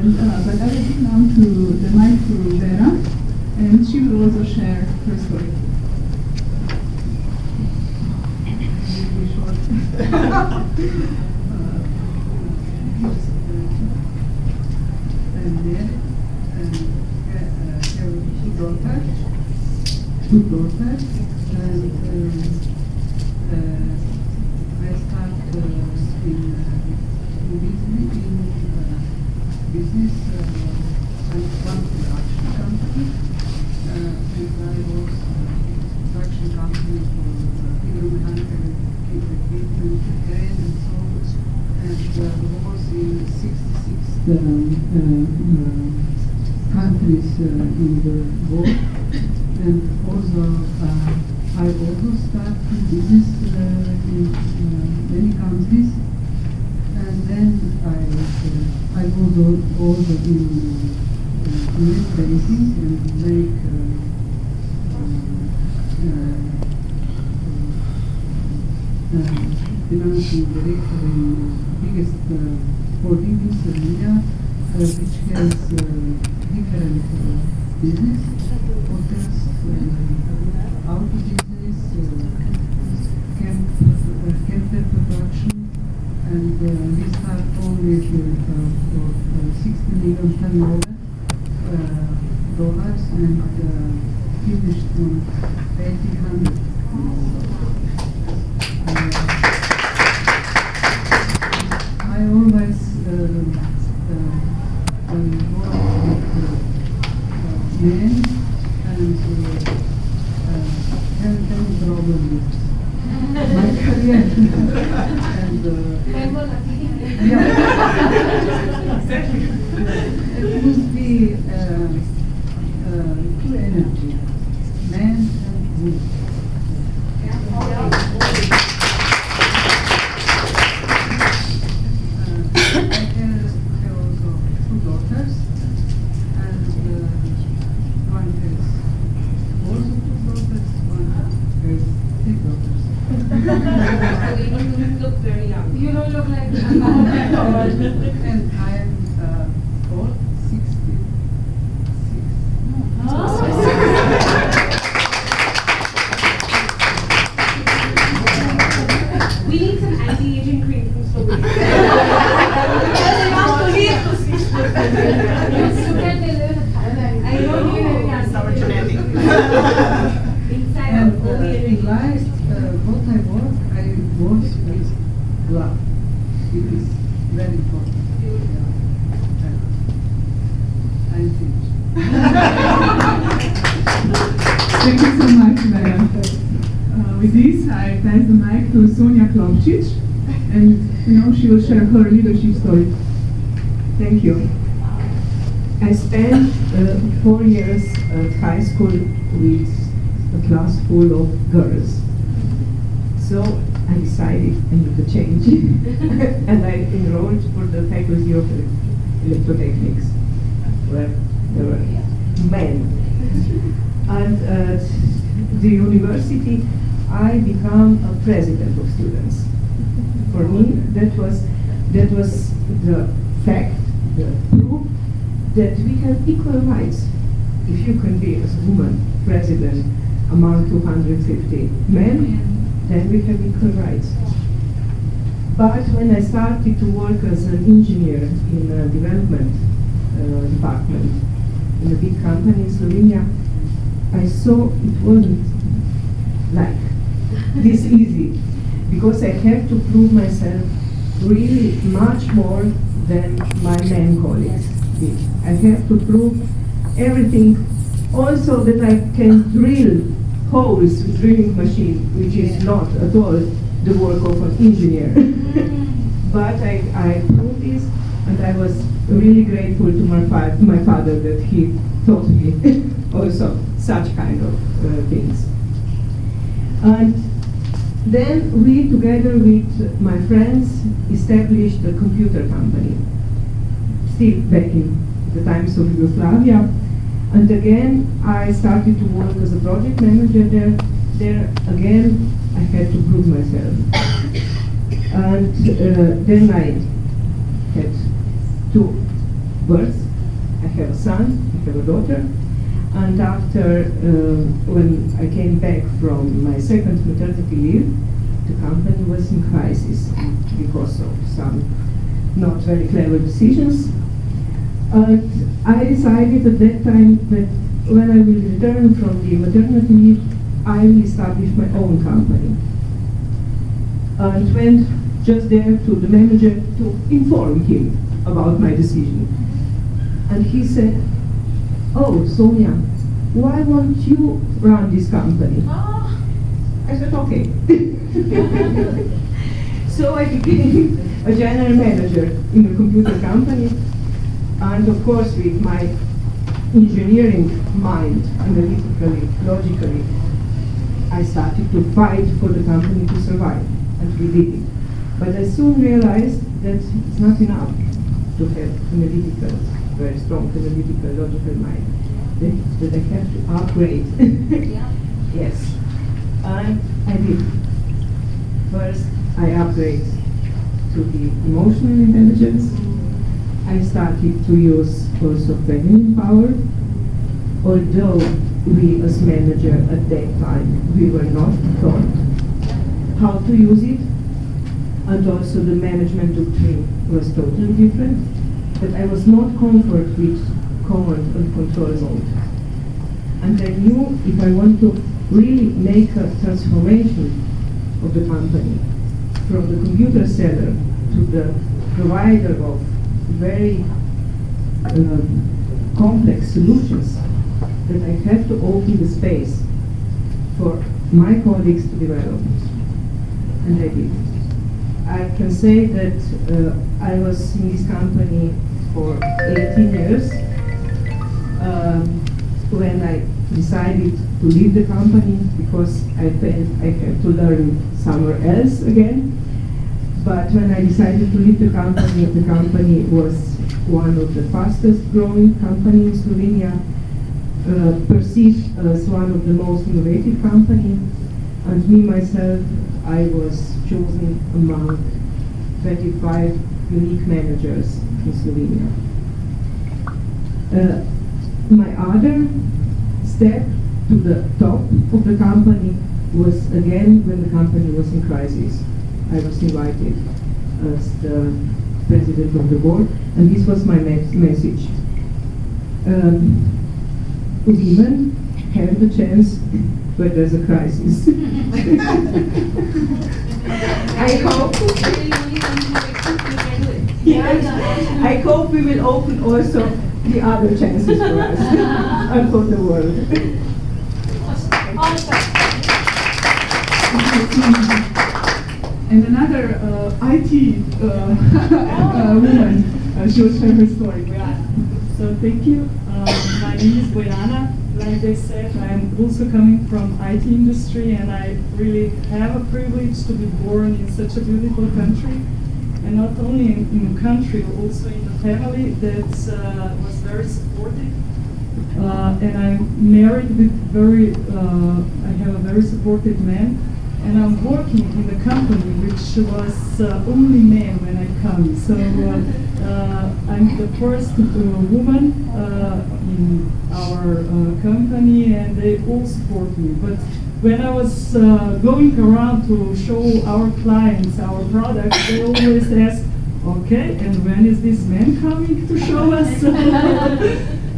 And but I will give now to the mic to Vera, and she will also share her story. I'm married and have two daughters, and I started in business and one production company, and I was production company for hydromechanical equipment, crane and so on, and was in 66 countries in the world, and also I also started business in many countries. And then I was also in banking and make financial director in the biggest holding in Slovenia, which has different business, hotels, auto business, camper production. And we start only with 60 million turnover dollars and finished on 1800. I always work with men and have any problem with my career. It must be two energy, man and woman. I have also two daughters, and one has also two daughters, one has three daughters. You look very young. You don't look like And I'm old, 66. We need some anti-aging cream from Slovenia. I know you have our genetic. And in life, what I work, I work with love. It is very important. I'm finished. Thank you so much, Vera. With this, I pass the mic to Sonja Klopcic, and she will share her leadership story. Thank you. I spent 4 years at high school with a class full of girls. So I decided I need to change. And I enrolled for the faculty of electrotechnics, where there were men. And at the university, I became a president of students. For me, that was the fact, the proof that we have equal rights. If you can be as a woman president among 250 men, then we have equal rights. But when I started to work as an engineer in a development department in a big company in Slovenia, I saw it wasn't like this easy, because I have to prove myself really much more than my men colleagues did. I have to prove everything, also that I can drill holes with drilling machine, which is not at all the work of an engineer. But I proved this, and I was really grateful to my father that he taught me also such kind of things. And then we, together with my friends, established a computer company, still back in the times of Yugoslavia. And again, I started to work as a project manager there. There again, I had to prove myself. And then I had to birth. I have a son, I have a daughter, and after, when I came back from my second maternity leave, the company was in crisis because of some not very clever decisions. And I decided at that time that when I will return from the maternity leave, I will establish my own company. And went just there to the manager to inform him about my decision. And he said, "Oh, Sonja, why won't you run this company?" I said, "Okay." So I became a general manager in a computer company, and of course with my engineering mind, analytically, logically, I started to fight for the company to survive, and we did it. But I soon realized that it's not enough to have analytical, very strong analytical, logical mind. That I have to upgrade. Yes, and I did. First, I upgrade to the emotional intelligence. I started to use also feminine power, although we as manager at that time, we were not taught how to use it, and also the management doctrine was totally different, but I was not comfort with command and control mode. And I knew if I want to really make a transformation of the company from the computer seller to the provider of very complex solutions, that I have to open the space for my colleagues to develop. And I did. I can say that I was in this company for 18 years. When I decided to leave the company because I felt I had to learn somewhere else again. But when I decided to leave the company was one of the fastest growing companies in Slovenia, perceived as one of the most innovative companies, and me myself, I was chosen among 25 unique managers in Slovenia. My other step to the top of the company was again when the company was in crisis. I was invited as the president of the board, and this was my message. Women have the chance where there's a crisis. I hope. Yes, I hope we will open also the other chances for us and for the world. And another IT woman, she will share her story, Bojana. So thank you. My name is Bojana. Like they said, I'm also coming from IT industry, and I really have a privilege to be born in such a beautiful country. And not only in the country, also in the family that was very supportive. And I'm married with I have a very supportive man. And I'm working in the company which was only men when I come. So I'm the first woman in our company, and they all support me. But when I was going around to show our clients our products, they always ask, "Okay, and when is this man coming to show us?"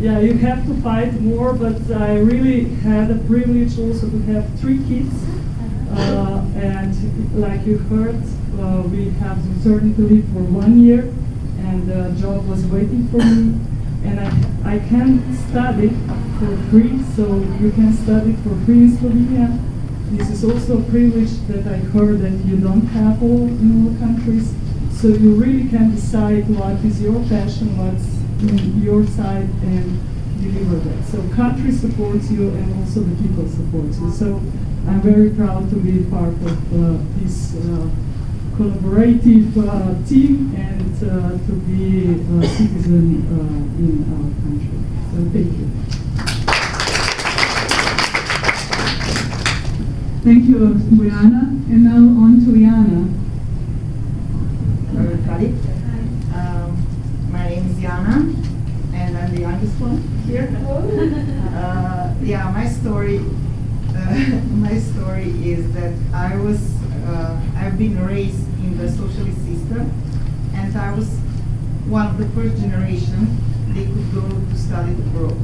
Yeah, you have to fight more, but I really had a privilege also to have 3 kids. And like you heard, we have maternity leave for 1 year, and the job was waiting for me. And I can study for free, so you can study for free in Slovenia. This is also a privilege that I heard that you don't have all in all countries. So you really can decide what is your passion, what's in your side, and deliver that. So country supports you, and also the people support you. So I'm very proud to be part of this collaborative team and to be a citizen in our country. So thank you. Thank you, Bojana. And now on to Jana. Hello everybody. My name is Jana. I've been raised in the socialist system, and I was one of the first generation they could go to study abroad.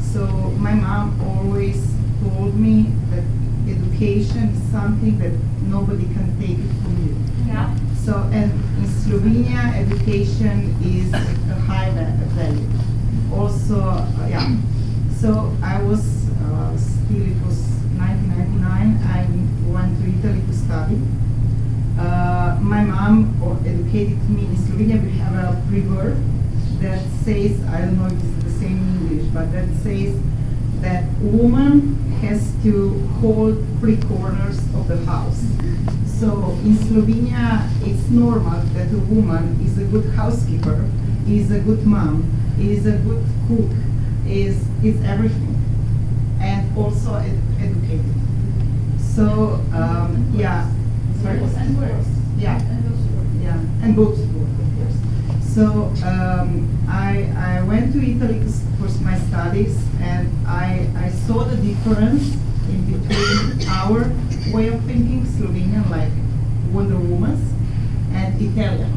So my mom always told me that education is something that nobody can take it from you. Yeah. So, and in Slovenia, education is a high value. Also, yeah. So I was still, it was 1999, I went to Italy to study. My mom educated me in Slovenia. We have a proverb that says, I don't know if it's the same in English, but that says that woman has to hold 3 corners of the house. So in Slovenia, it's normal that a woman is a good housekeeper, is a good mom, is a good cook, is everything, and also educated. So yeah, sorry. And works. Yeah, yeah, and books, of course. So I went to Italy for my studies, and I saw the difference in between our way of thinking, Slovenian, like Wonder Woman's, and Italian.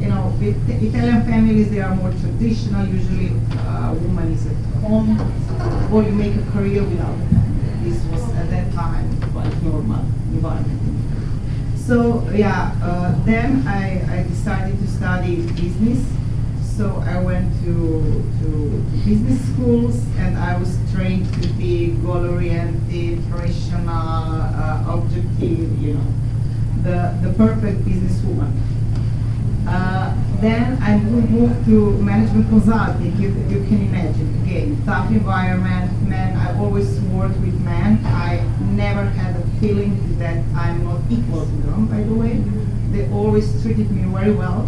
You know, with Italian families, they are more traditional. Usually, a woman is at home, or you make a career without a family. This was at that time quite normal environment. So yeah, then I decided to study business. So I went to business schools, and I was trained to be goal-oriented, rational, objective. You know, the perfect businesswoman. Then I moved to management consulting. You can imagine, again, tough environment, men. I always worked with men. I never had a feeling that I'm not equal to them, by the way. They always treated me very well.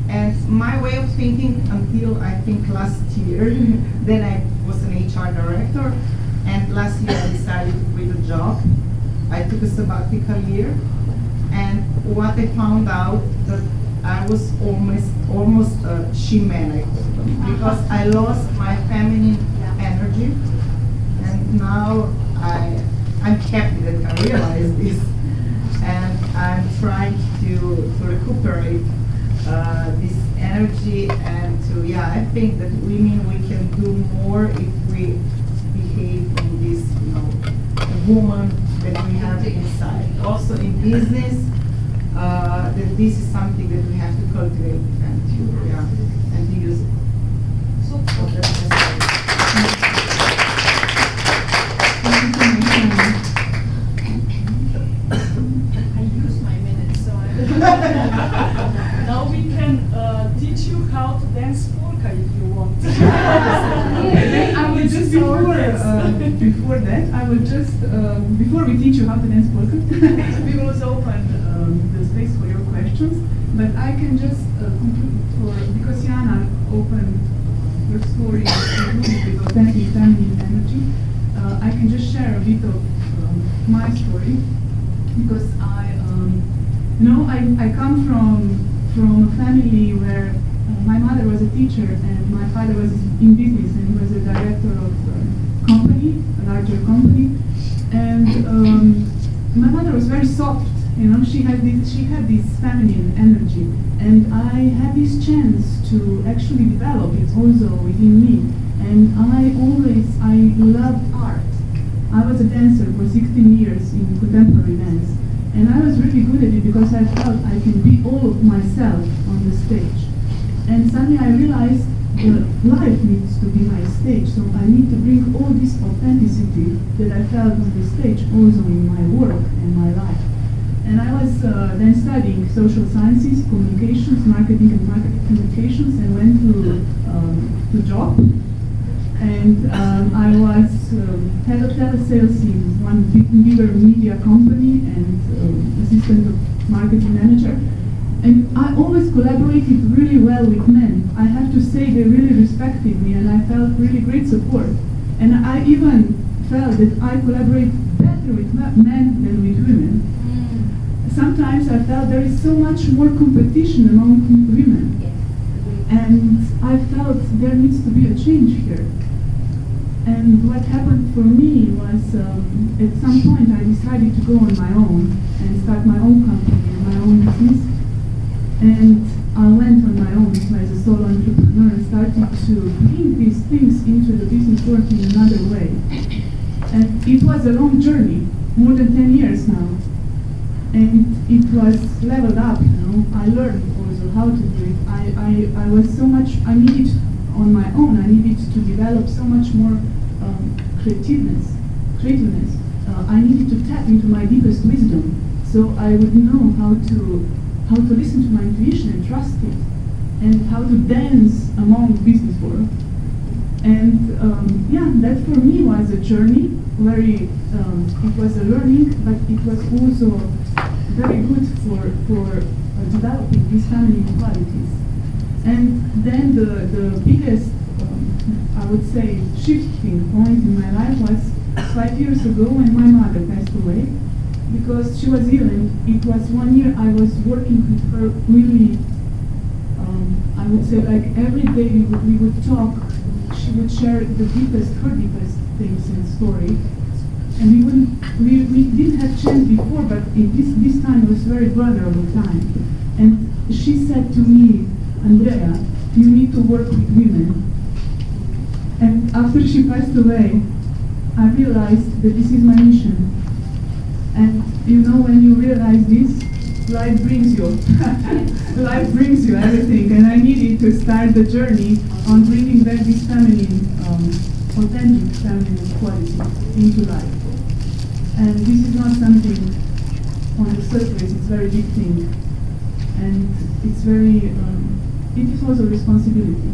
And my way of thinking until I think last year, then I was an HR director, and last year I decided to quit a job. I took a sabbatical year. And what I found out that I was almost a she-man, I call them, because I lost my feminine energy, and now I'm happy that I realized this, and I'm trying to recuperate this energy, and to I think that women, we can do more if we behave in this, you know, woman that we have inside. Also in business, that this is something that we have to cultivate and to use it. So that's I use my minutes, so now we can teach you how to dance polka if you want. I will just before that, I will just before we teach you how to dance polka, we will also open the space for your questions. But I can just conclude because Jana opened her story with authentic feminine energy. I can just share a bit of my story because I come from a family where my mother was a teacher and my father was in business and he was a director of a company, a larger company. And my mother was very soft, you know, she had this feminine energy. And I had this chance to actually develop it also within me. And I loved art. I was a dancer for 16 years in contemporary dance. And I was really good at it because I felt I can be all of myself on the stage. And suddenly I realized that life needs to be my stage, so I need to bring all this authenticity that I felt on the stage also in my work and my life. And I was then studying social sciences, communications, marketing and marketing communications, and went to job. And I was head of telesales in one bigger media company and assistant of marketing manager. And I always collaborated really well with men. I have to say they really respected me and I felt really great support. And I even felt that I collaborate better with men than with women. Sometimes I felt there is so much more competition among women. And I felt there needs to be a change here. And what happened for me was, at some point I decided to go on my own and start my own company and my own business. And I went on my own as a solo entrepreneur and started to bring these things into the business world in another way. And it was a long journey, more than 10 years now. And it was leveled up, you know. I learned also how to do it. I was so much, I needed on my own, I needed to develop so much more creativeness. I needed to tap into my deepest wisdom, so I would know how to listen to my intuition and trust it, and how to dance among business world. And yeah, that for me was a journey. It was a learning, but it was also very good for developing these family qualities. And then the biggest, I would say, shifting point in my life was 5 years ago when my mother passed away, because she was ill, and it was 1 year I was working with her really, I would say, like every day we would talk. She would share her deepest things and story. And we didn't have chance before, but this time it was very vulnerable time. And she said to me, Andreja, you need to work with women. And after she passed away, I realized that this is my mission. And you know, when you realize this, life brings you. Life brings you everything. And I needed to start the journey on bringing back this feminine, authentic feminine quality into life. And this is not something on the surface, it's a very big thing. And it's very, it is also a responsibility.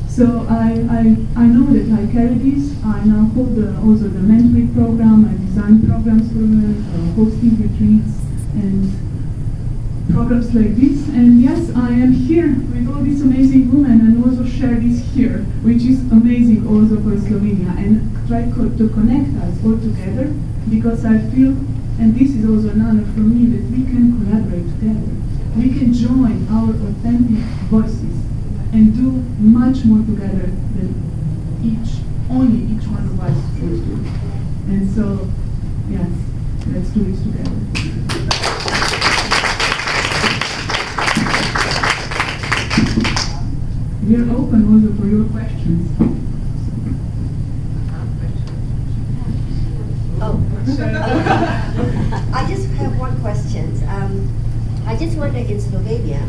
So I know that I carry this. I now hold also the mentoring program. I design programs for women, hosting retreats and programs like this. And yes, I am here with all these amazing women and also share this here, which is amazing also for Slovenia, and try to connect us all together, because I feel, and this is also an honor for me, that we can collaborate together. We can join our authentic voices and do much more together than only each one of us should do. And so, yes, let's do this together. We are open also for your questions. I just have one question. I just wonder, in Slovenia,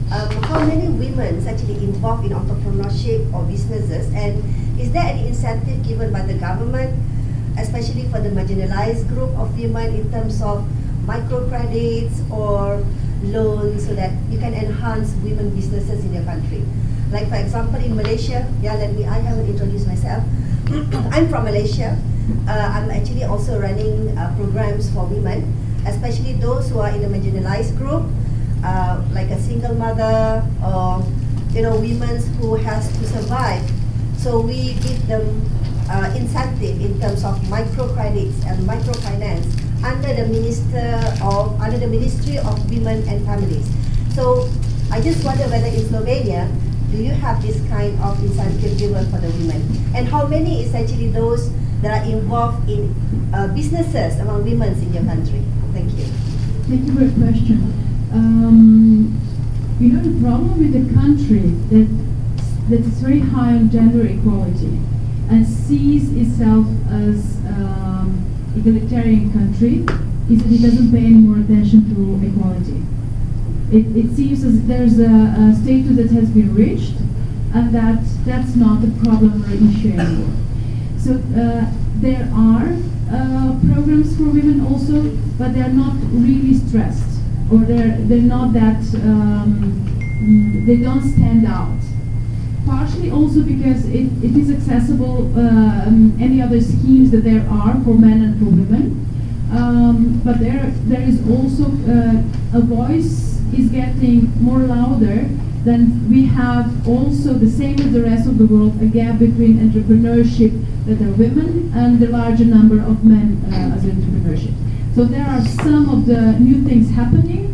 how many women is actually involved in entrepreneurship or businesses, and is there any incentive given by the government, especially for the marginalized group of women, in terms of microcredits or loans, so that you can enhance women businesses in your country? Like, for example, in Malaysia, I haven't introduced myself. I'm from Malaysia. I'm actually also running programs for women, especially those who are in a marginalized group, like a single mother, or women who has to survive. So we give them incentive in terms of microcredits and microfinance under the Ministry of Women and Families. So I just wonder whether in Slovenia, do you have this kind of incentive given for the women? And how many is actually those that are involved in businesses among women in your country? Thank you. Thank you for your question. The problem with the country that is very high on gender equality and sees itself as egalitarian country is that it doesn't pay any more attention to equality. It seems as there's a status that has been reached, and that's not a problem or an issue anymore. So there are programs for women also, but they're not really stressed, or they're not that they don't stand out. Partially also because it is accessible, any other schemes that there are for men and for women, but there is also a voice is getting more louder. Then we have also, the same as the rest of the world, a gap between entrepreneurship that are women and the larger number of men as entrepreneurship. So there are some of the new things happening.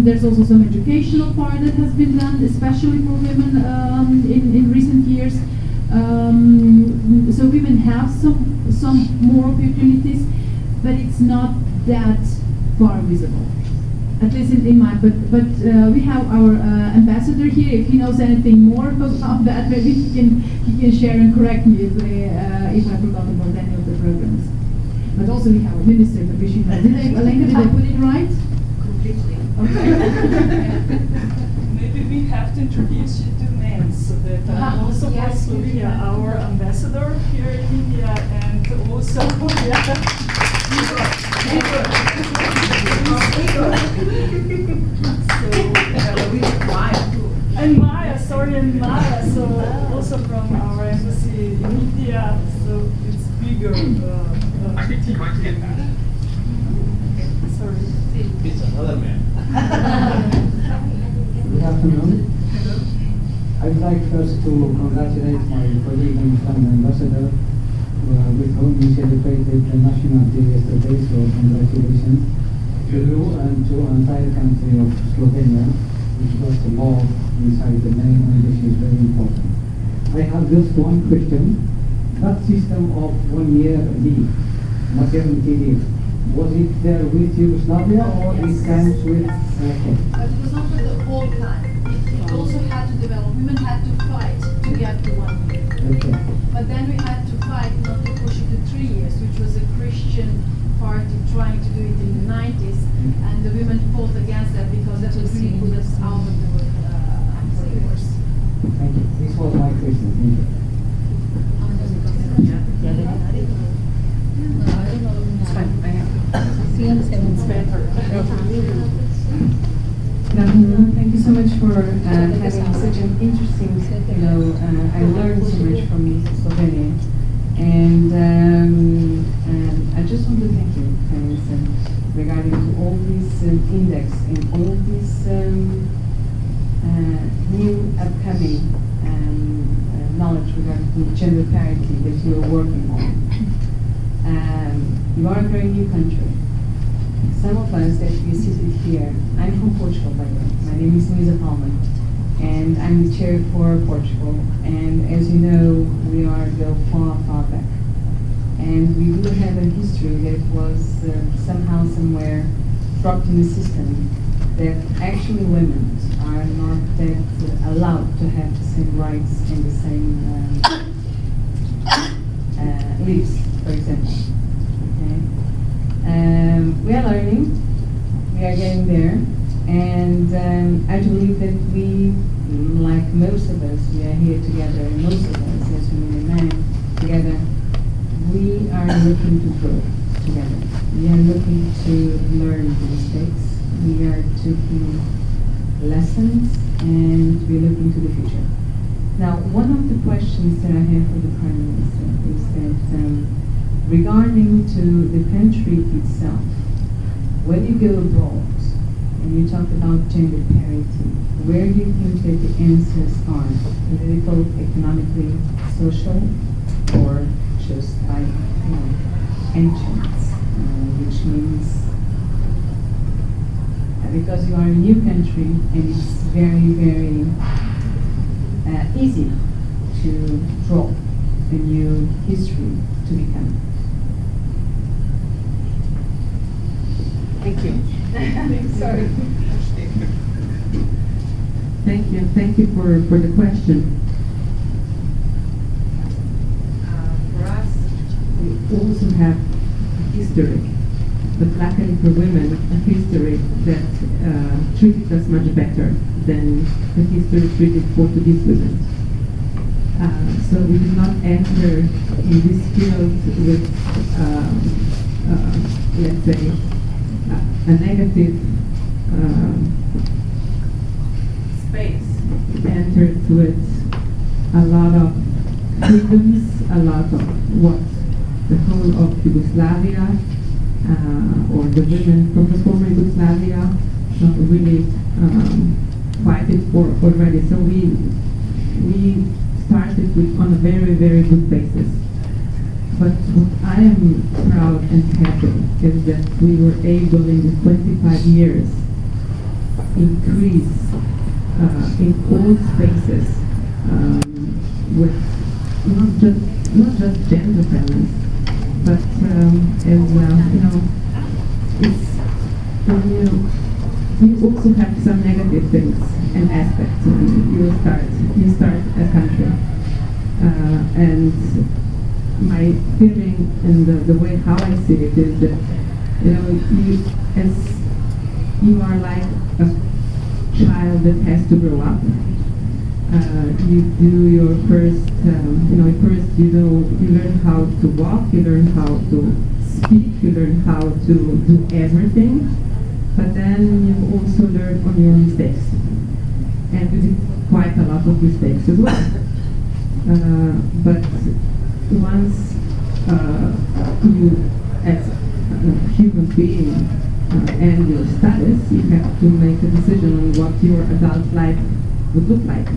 There's also some educational part that has been done, especially for women in recent years. So women have some more opportunities, but it's not that far visible. At least in my, but we have our ambassador here. If he knows anything more about that, maybe he can share and correct me if I forgot about any of the programs. But also we have a minister that we should know. Alenka, did I put it right? Completely. Okay. Maybe we have to introduce you to men, so that also for Slovenia, our ambassador here in India, and also and Maya, so also from our embassy in India, so it's bigger. Sorry. It's another man. Good afternoon. I'd like first to congratulate my colleague and friend ambassador, with whom we celebrated the National Day yesterday, so congratulations to you and to the entire country of Slovenia, which got the law inside the name, and this is very important. I have just one question. That system of 1 year leave, maternity leave, was it there with Yugoslavia or it comes with But it was not for the whole time. It also had to develop. Women had to fight to get to 1 year. Okay. But then we had to fight not to push it to 3 years, which was a Christian party trying to do it in the 90s. And the women fought against that because that would really put us out of the workforce. Thank you. This was my question. Thank you. Good afternoon. Thank you so much for having such an interesting, I learned so much from Slovenia. And I just want to thank you, regarding to all these index and all this new upcoming knowledge regarding gender parity that you are working on. You are a very new country. Some of us that we seated here, I'm from Portugal by the way. My name is Ms Alenka, and I'm the chair for Portugal. And as you know, we go far, far back. And we do have a history that was somehow, somewhere dropped in the system, that actually women are not that allowed to have the same rights and the same leaves, for example. Okay? We are learning, we are getting there, and I believe that we, like most of us, we are here together, and most of us, as women and men, together, we are looking to grow together. We are looking to learn the mistakes, we are taking lessons, and we are looking to the future. Now, one of the questions that I have for the Prime Minister is that regarding to the country itself, when you go abroad and you talk about gender parity, where do you think that the answers are? Political, economically, social, or just by entrance, which means because you are a new country and it's very, very easy to draw a new history to become. Thank you. Sorry. Thank you for the question. For us, we also have a history, but luckily for women, a history that treated us much better than the history treated Portuguese women. So we did not enter in this field with, let's say, a negative space. Entered with a lot of freedoms, a lot of what the whole of Yugoslavia or the women from the former Yugoslavia really fighted for already. So we started with on a very, very good basis. But what I am proud and happy is that we were able in the 25 years increase in all spaces with not just gender balance, but as it's you also have some negative things and aspects when you start a country, and my feeling and the way how I see it is that you are like a child that has to grow up. You do your first, first you learn how to walk, you learn how to speak, you learn how to do everything, but then you also learn on your mistakes. And we did quite a lot of mistakes as well. But once you, as a human being, and your status, you have to make a decision on what your adult life would look like.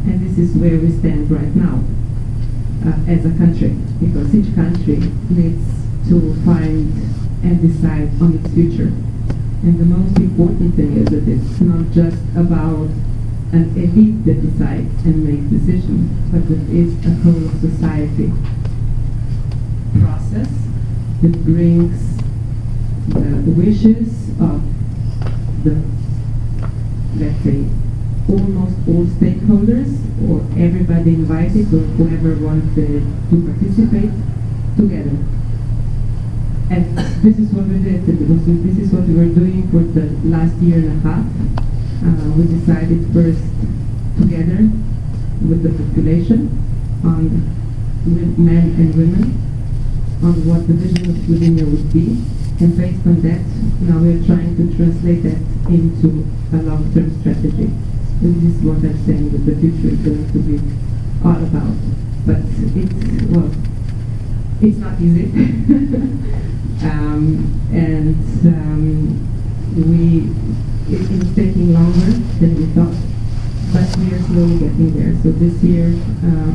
And this is where we stand right now as a country, because each country needs to find and decide on its future. And the most important thing is that it's not just about an elite that decides and makes decisions, but it is a whole society process that brings the wishes of the, let's say, almost all stakeholders, or everybody invited, or whoever wanted to participate, together. And this is what we did. This is what we were doing for the last year and a half. We decided first together with the population on men and women on what the vision of Slovenia would be. And based on that, now we're trying to translate that into a long-term strategy. And this is what I'm saying that the future is going to be all about. But it's not easy. It's taking longer than we thought, but we are slowly getting there. So this year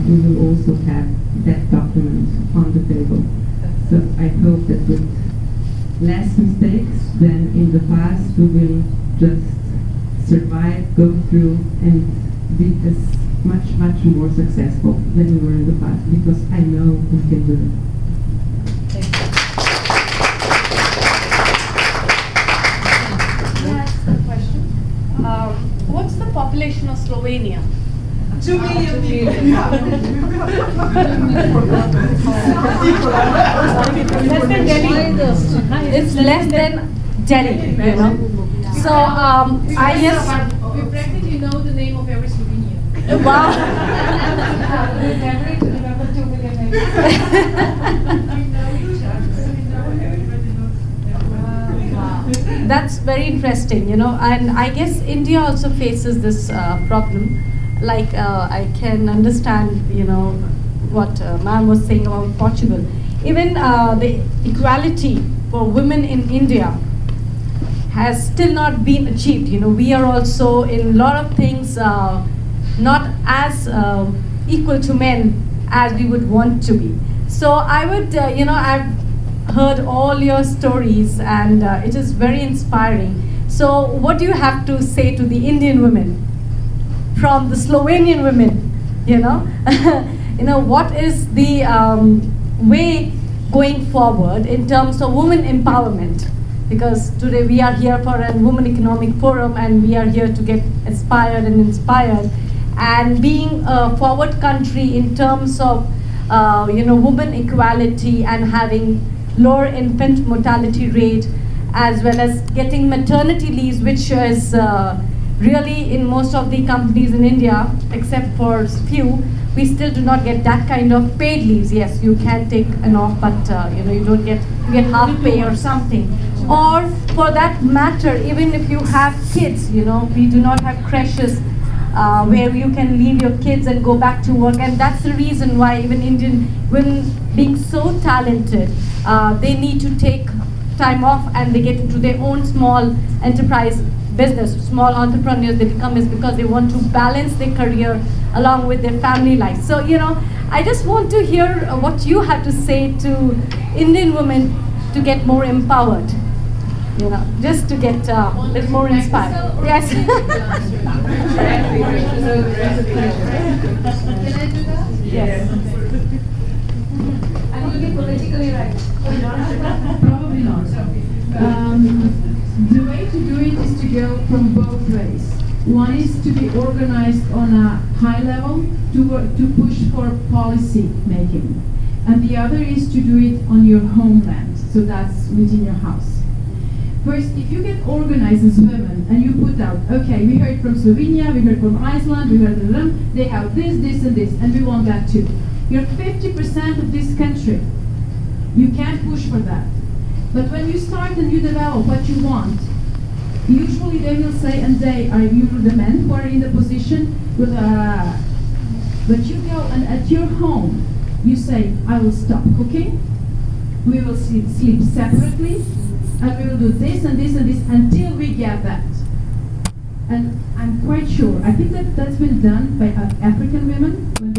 we will also have that document on the table. So I hope that with less mistakes than in the past, we will just survive, go through, and be as much more successful than we were in the past, because I know we can do it. What's the population of Slovenia? 2 million people. Less than Delhi. It's less than Delhi, you know. So I guess We practically know the name of every Slovenian. wow. That's very interesting, you know, and I guess India also faces this problem. Like I can understand, you know, what ma'am was saying about Portugal. Even the equality for women in India has still not been achieved. You know, we are also in a lot of things not as equal to men as we would want to be. So I would, you know, I've heard all your stories, and it is very inspiring. So what do you have to say to the Indian women from the Slovenian women? You know, you know, what is the way going forward in terms of women empowerment? Because today we are here for a Women Economic Forum, and we are here to get inspired and inspired. And being a forward country in terms of you know, women equality and having lower infant mortality rate, as well as getting maternity leaves, which is really in most of the companies in India, except for few, we still do not get that kind of paid leaves. Yes, you can take an off, but you know, you don't get, you get half pay or something. Or for that matter, even if you have kids, you know, we do not have creches where you can leave your kids and go back to work. And that's the reason why even Indian women, being so talented, they need to take time off and they get into their own small enterprise business, small entrepreneurs they become, is because they want to balance their career along with their family life. So, you know, I just want to hear what you have to say to Indian women to get more empowered, you know, just to get a little more inspired. Yes. Can I do that? Yes. And will be politically right. Probably not. The way to do it is to go from both ways. One is to be organized on a high level to push for policy making. And the other is to do it on your homeland, so that's within your house. First, if you get organized as women and you put out, okay, we heard from Slovenia, we heard from Iceland, we heard from them, they have this, this, and this, and we want that too. You're 50% of this country. You can't push for that. But when you start and you develop what you want, usually they will say, and they are usually the men who are in the position, but you go and at your home, you say, I will stop cooking, we will sleep separately, and we will do this and this and this until we get that. And I'm quite sure, I think that that's been done by African women when